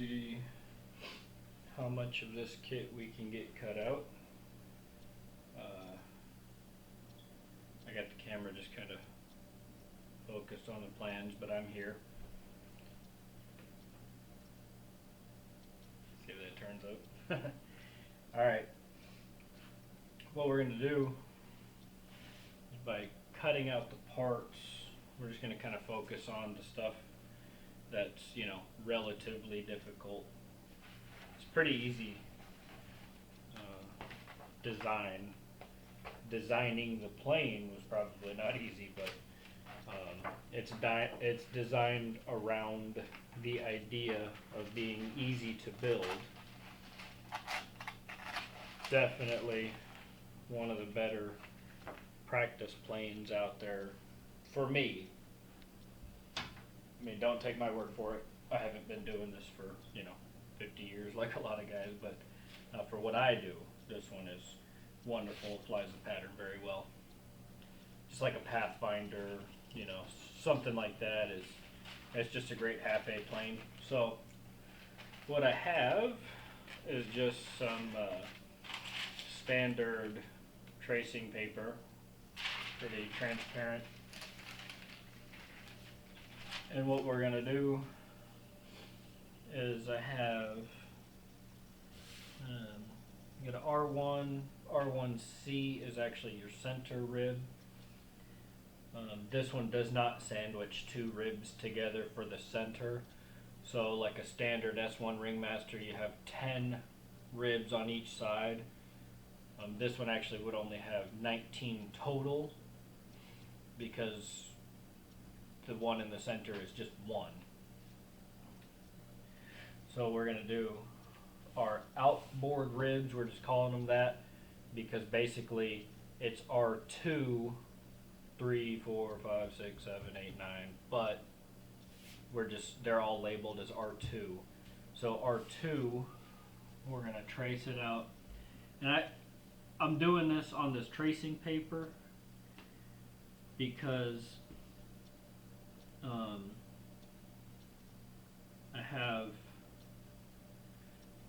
see how much of this kit we can get cut out. I got the camera just kind of focused on the plans, but I'm here. See if that turns out. Alright. What we're going to do is, by cutting out the parts, we're just going to kind of focus on the stuff that's, you know, relatively difficult. It's pretty easy designing the plane was probably not easy, but it's designed around the idea of being easy to build. Definitely one of the better practice planes out there for me. I mean, don't take my word for it. I haven't been doing this for, 50 years like a lot of guys, but for what I do, this one is wonderful. It flies the pattern very well. Just like a Pathfinder, something like that it's just a great half-A plane. So what I have is just some standard tracing paper, pretty transparent. And what we're going to do is I have you got an R1, R1C is actually your center rib. This one does not sandwich two ribs together for the center. So like a standard S1 Ringmaster, you have 10 ribs on each side. This one actually would only have 19 total, because the one in the center is just one. So we're going to do our outboard ribs. We're just calling them that because basically it's R2, 3, 4, 5, 6, 7, 8, 9, but they're all labeled as R2. So R2, we're going to trace it out. And I'm doing this on this tracing paper because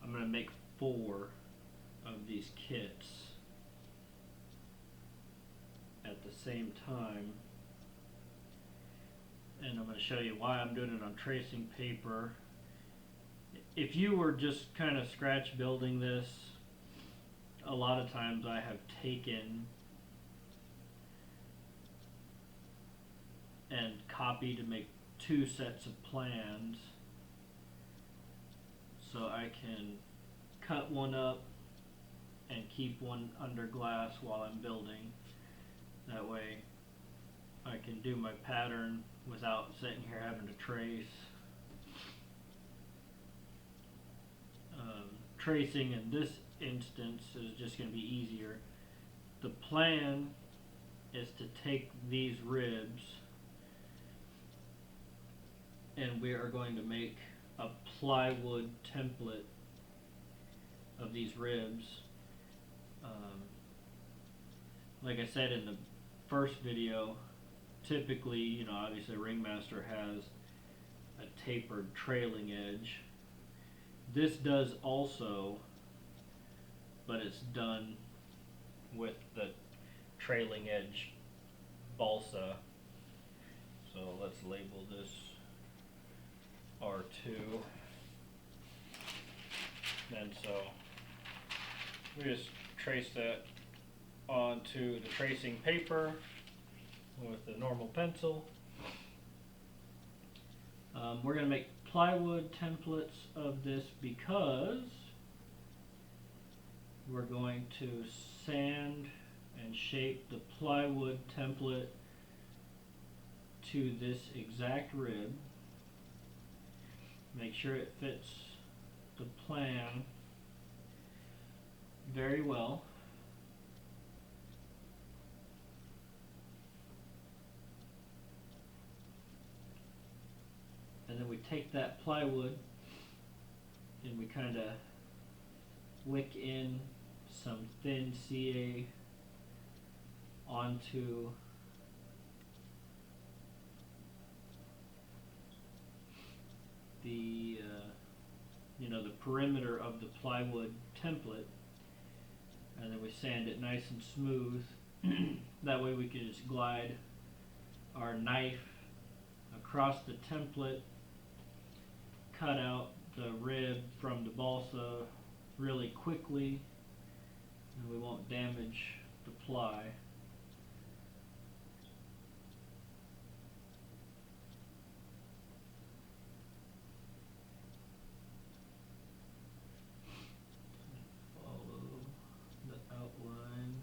I'm going to make 4 of these kits at the same time, and I'm going to show you why I'm doing it on tracing paper. If you were just kind of scratch building this, a lot of times I have taken and copied to make 2 sets of plans, so I can cut one up and keep one under glass while I'm building. That way I can do my pattern without sitting here having to trace. Tracing in this instance is just going to be easier. The plan is to take these ribs and we are going to make a plywood template of these ribs. Like I said in the first video, typically, obviously a Ringmaster has a tapered trailing edge. This does also, but it's done with the trailing edge balsa. So let's label this R2. And so we just trace that onto the tracing paper with the normal pencil. We're going to make plywood templates of this because we're going to sand and shape the plywood template to this exact rib. Make sure it fits the plan very well. And then we take that plywood and we kind of wick in some thin CA onto the the perimeter of the plywood template, and then we sand it nice and smooth. That way we can just glide our knife across the template, cut out the rib from the balsa really quickly, and we won't damage the ply. Follow the outline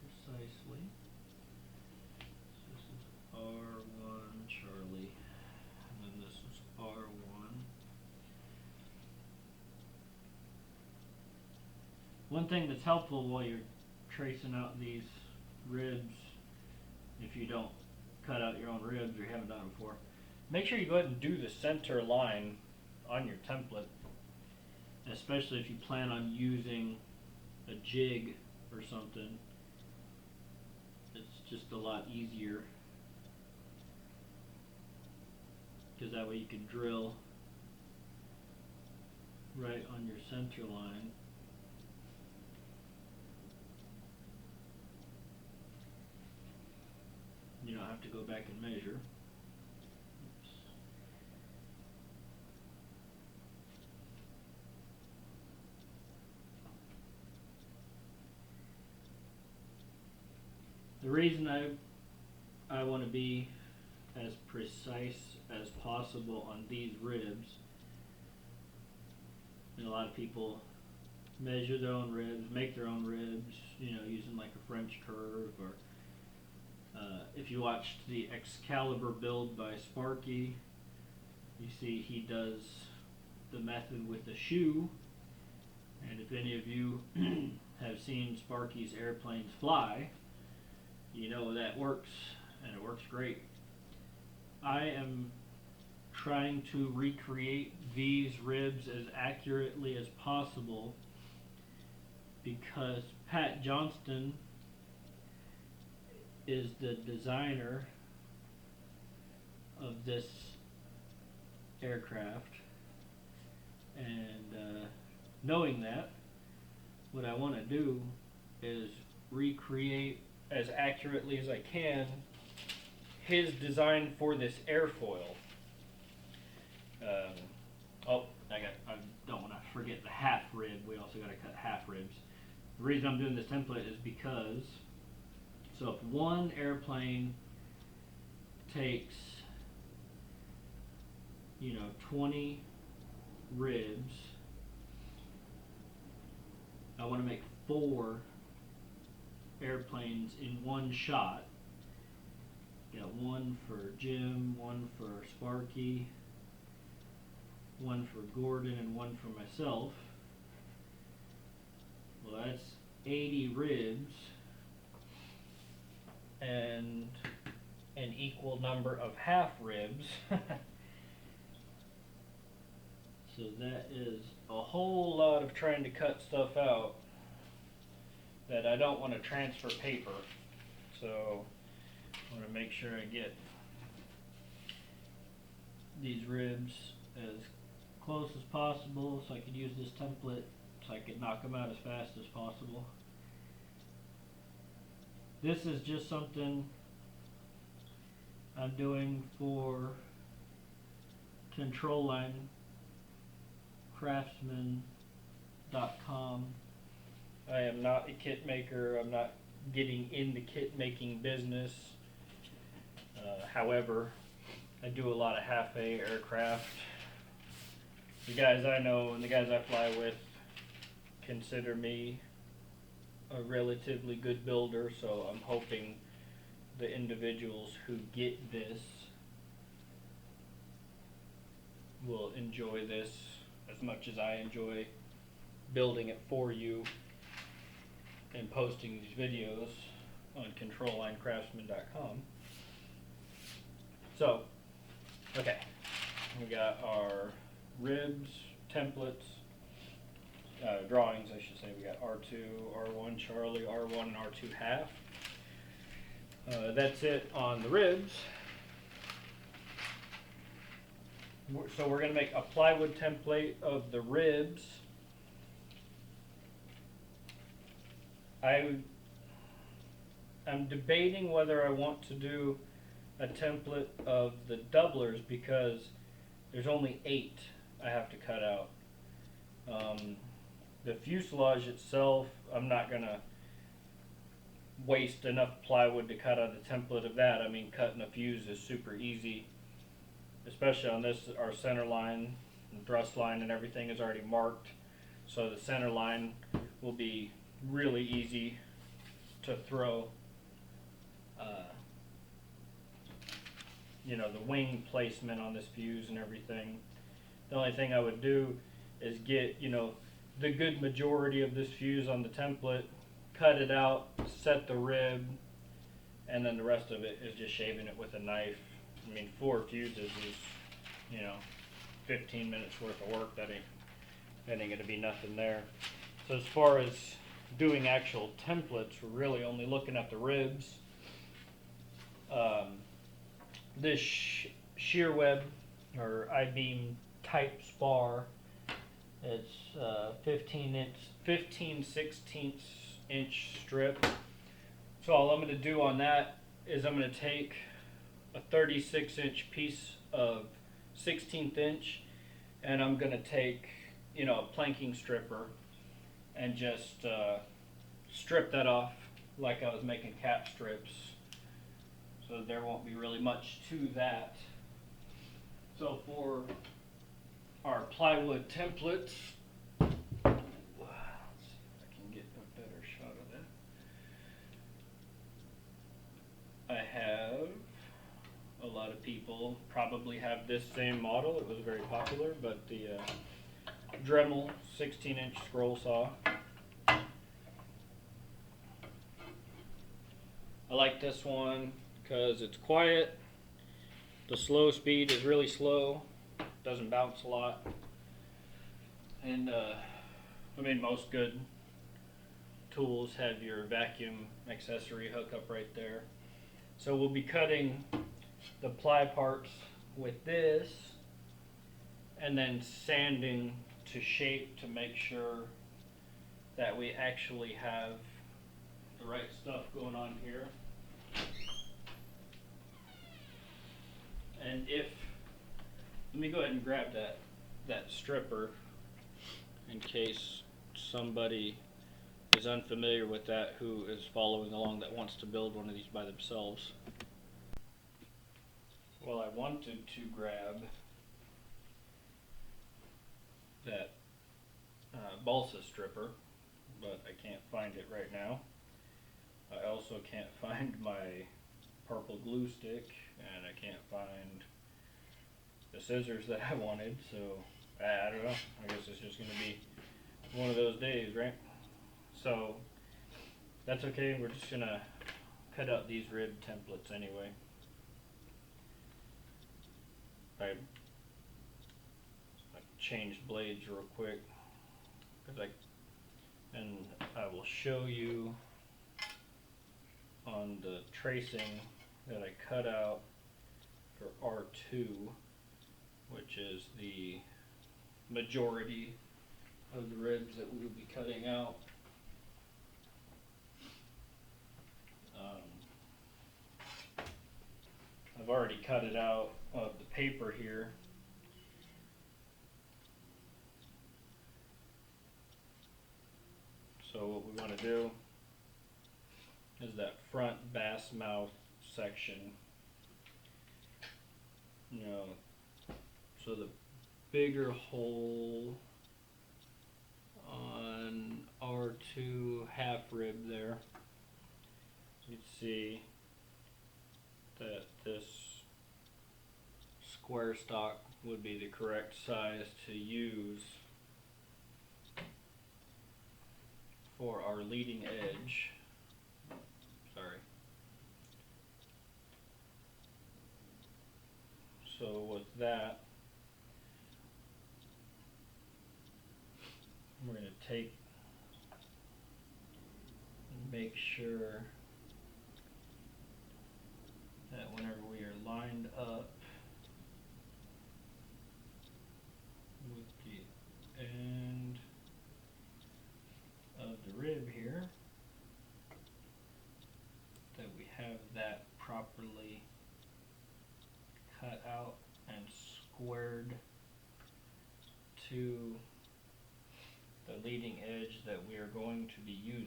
precisely. So this is R1 Charlie, and then this is R1. One thing that's helpful while you're tracing out these ribs, if you don't cut out your own ribs or you haven't done it before, Make sure you go ahead and do the center line on your template. especially if you plan on using a jig or something. It's just a lot easier, because that way you can drill right on your center line. You don't have to go back and measure. Oops. The reason I want to be as precise as possible on these ribs, and a lot of people measure their own ribs, make their own ribs, using like a French curve, or if you watched the Excalibur build by Sparky, you see he does the method with a shoe. And if any of you have seen Sparky's airplanes fly, you know that works, and it works great. I am trying to recreate these ribs as accurately as possible because Pat Johnston is the designer of this aircraft, and knowing that, what I want to do is recreate as accurately as I can his design for this airfoil. I don't want to forget the half rib. We also got to cut half ribs. The reason I'm doing this template is because, so if one airplane takes 20 ribs, I want to make 4 airplanes in one shot. Got one for Jim, one for Sparky, one for Gordon, and one for myself. Well, that's 80 ribs and an equal number of half ribs. So that is a whole lot of trying to cut stuff out that I don't want to transfer paper. So I want to make sure I get these ribs as close as possible so I could use this template so I could knock them out as fast as possible. This is just something I'm doing for Control Line Craftsman.com. I am not a kit maker. I'm not getting in the kit making business. However, I do a lot of half-A aircraft. The guys I know and the guys I fly with consider me a relatively good builder, so I'm hoping the individuals who get this will enjoy this as much as I enjoy building it for you and posting these videos on ControlLineCraftsman.com. So, okay, we got our ribs, templates, drawings I should say. We got R2, R1 Charlie, R1 and R2 half. That's it on the ribs. So we're gonna make a plywood template of the ribs. I'm debating whether I want to do a template of the doublers because there's only 8 I have to cut out. The fuselage itself, I'm not gonna waste enough plywood to cut out a template of that. I mean, cutting a fuse is super easy, especially on this. Our center line and thrust line and everything is already marked, so the center line will be really easy to throw. You know, the wing placement on this fuse and everything. The only thing I would do is get, you know, the good majority of this fuse on the template, cut it out, set the rib, and then the rest of it is just shaving it with a knife. I mean, 4 fuses is, you know, 15 minutes worth of work. That ain't gonna be nothing there. So as far as doing actual templates, we're really only looking at the ribs. This shear web or I-beam type spar, it's 15/16 strip. So all I'm going to do on that is I'm going to take a 36-inch piece of 16th inch, and I'm going to take, you know, a planking stripper and just strip that off like I was making cap strips. So there won't be really much to that. So for our plywood templates, let's see if I can get a better shot of that. I have, a lot of people probably have this same model. It was very popular, but the Dremel 16-inch scroll saw. I like this one because it's quiet. The slow speed is really slow. Doesn't bounce a lot. And I mean, most good tools have your vacuum accessory hookup right there. So we'll be cutting the ply parts with this and then sanding to shape to make sure that we actually have the right stuff going on here. And let me go ahead and grab that stripper in case somebody is unfamiliar with that who is following along that wants to build one of these by themselves. Well, I wanted to grab that balsa stripper, but I can't find it right now. I also can't find my purple glue stick, and I can't find the scissors that I wanted, so I don't know. I guess it's just going to be one of those days, right? So that's okay. We're just going to cut out these rib templates anyway. I changed blades real quick and I will show you on the tracing that I cut out for R2, which is the majority of the ribs that we will be cutting out. I've already cut it out of the paper here. So what we want to do is that front bass mouth section, you know, so the bigger hole on R2 half rib there, you'd see that this square stock would be the correct size to use for our leading edge. Sorry. So with that, we're going to take and make sure that whenever we are lined up properly cut out and squared to the leading edge that we are going to be using.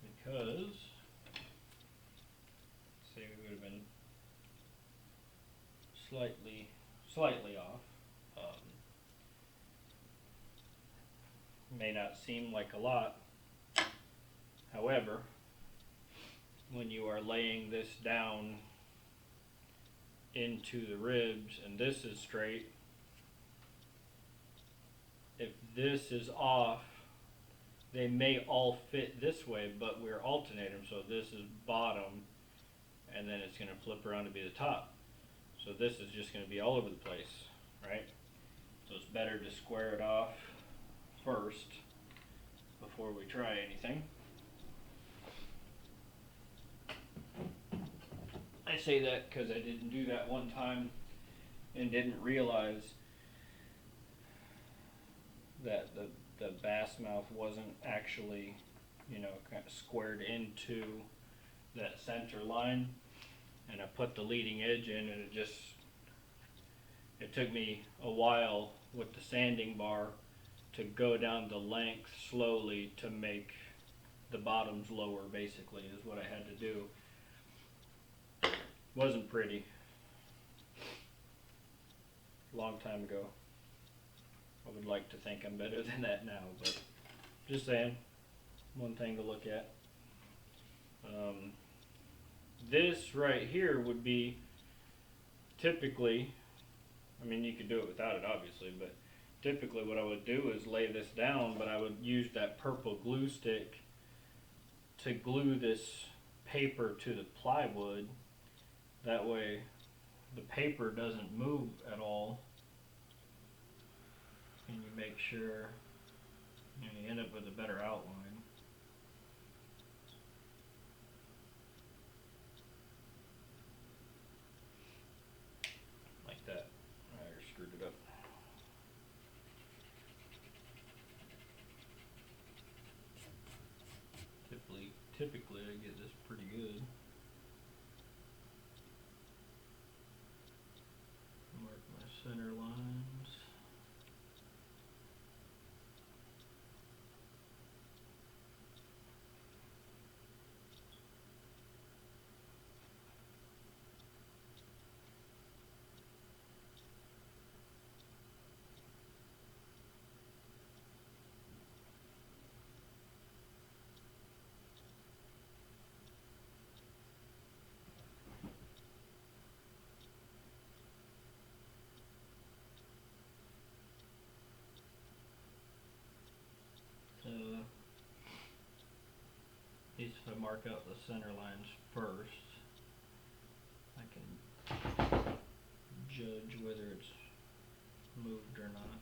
Because, say we would have been slightly off. May not seem like a lot. However, when you are laying this down into the ribs and this is straight, if this is off, they may all fit this way, but we're alternating them, so this is bottom and then it's going to flip around to be the top. So this is just going to be all over the place, right? So it's better to square it off first before we try anything. I say that because I didn't do that one time and didn't realize that the bass mouth wasn't actually, you know, kind of squared into that center line. And I put the leading edge in and it took me a while with the sanding bar to go down the length slowly to make the bottoms lower, basically, is what I had to do. Wasn't pretty. Long time ago. I would like to think I'm better than that now, but just saying, one thing to look at. This right here would be typically, I mean, you could do it without it obviously, but typically what I would do is lay this down, but I would use that purple glue stick to glue this paper to the plywood. That way the paper doesn't move at all, and you make sure you end up with a better outline. Like that. I screwed it up. Typically I get this pretty good. Mark my center lines. At least if I mark out the center lines first, I can judge whether it's moved or not.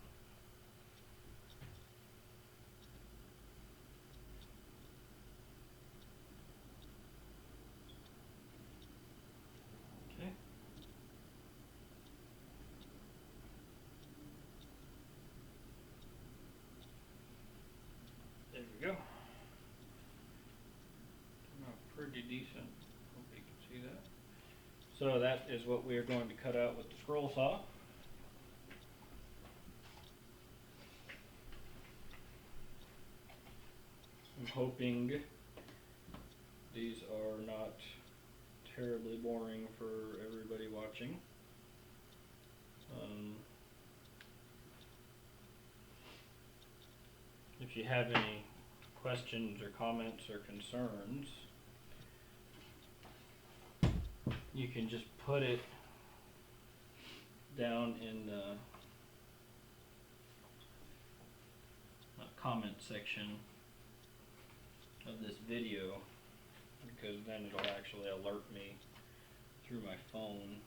Okay. There we go. Pretty decent. Hope you can see that. So that is what we are going to cut out with the scroll saw. I'm hoping these are not terribly boring for everybody watching. If you have any questions or comments or concerns, you can just put it down in the comment section of this video, because then it'll actually alert me through my phone.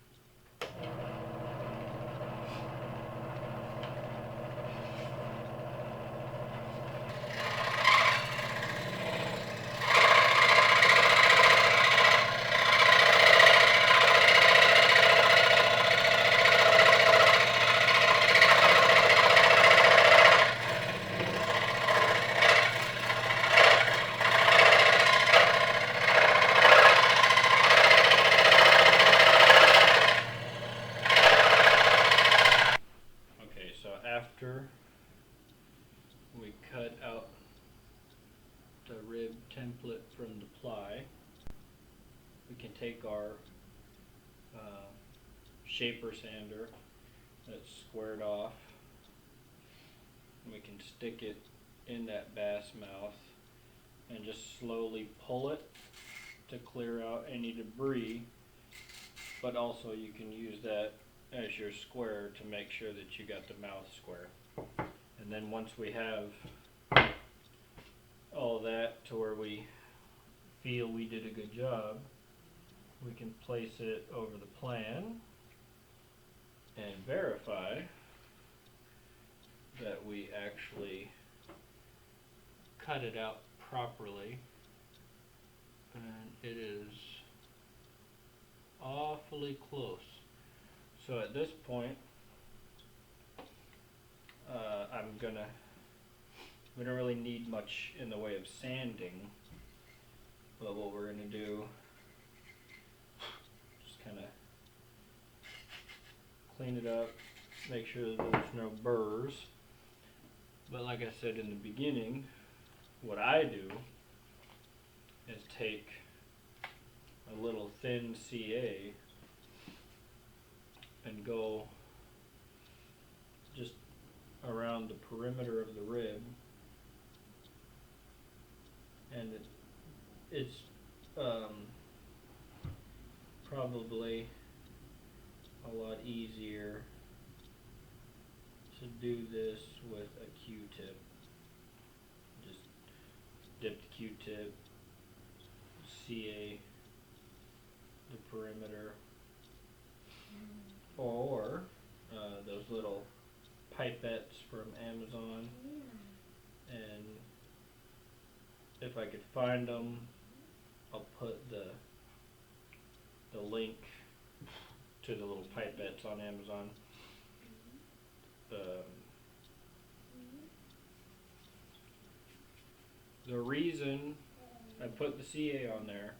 cut out the rib template from the ply, we can take our shaper sander that's squared off, and we can stick it in that bass mouth and just slowly pull it to clear out any debris, but also you can use that as your square to make sure that you got the mouth square. And then once we have all that to where we feel we did a good job, we can place it over the plan and verify that we actually cut it out properly, and it is awfully close. So at this point, we don't really need much in the way of sanding, but what we're gonna do, just kind of clean it up, make sure that there's no burrs. But like I said in the beginning, what I do is take a little thin CA and go just around the perimeter of the rib, and it's probably a lot easier to do this with a Q-tip. Just dip the Q-tip, CA the perimeter, or those little pipettes from Amazon, and if I could find them, I'll put the link to the little pipettes on Amazon. The reason I put the CA on there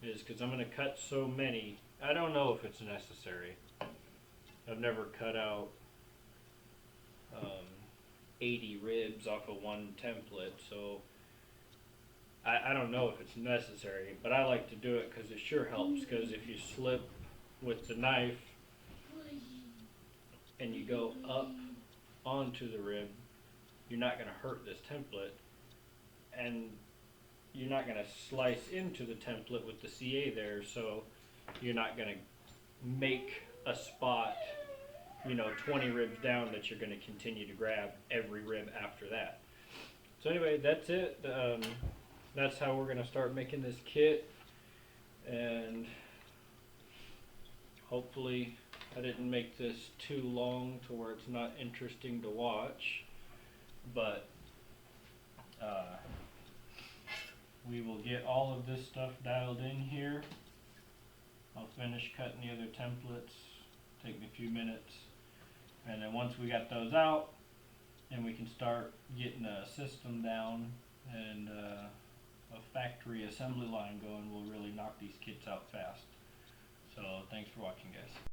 is because I'm going to cut so many. I don't know if it's necessary. I've never cut out 80 ribs off of one template, so I don't know if it's necessary, but I like to do it because it sure helps, because if you slip with the knife and you go up onto the rib, you're not going to hurt this template, and you're not going to slice into the template with the CA there, so you're not going to make a spot, 20 ribs down that you're going to continue to grab every rib after that. So anyway, that's it. That's how we're going to start making this kit, and hopefully I didn't make this too long to where it's not interesting to watch, but we will get all of this stuff dialed in here. I'll finish cutting the other templates, take me a few minutes, and then once we got those out, then we can start getting a system down and a factory assembly line going. We'll really knock these kits out fast. So thanks for watching, guys.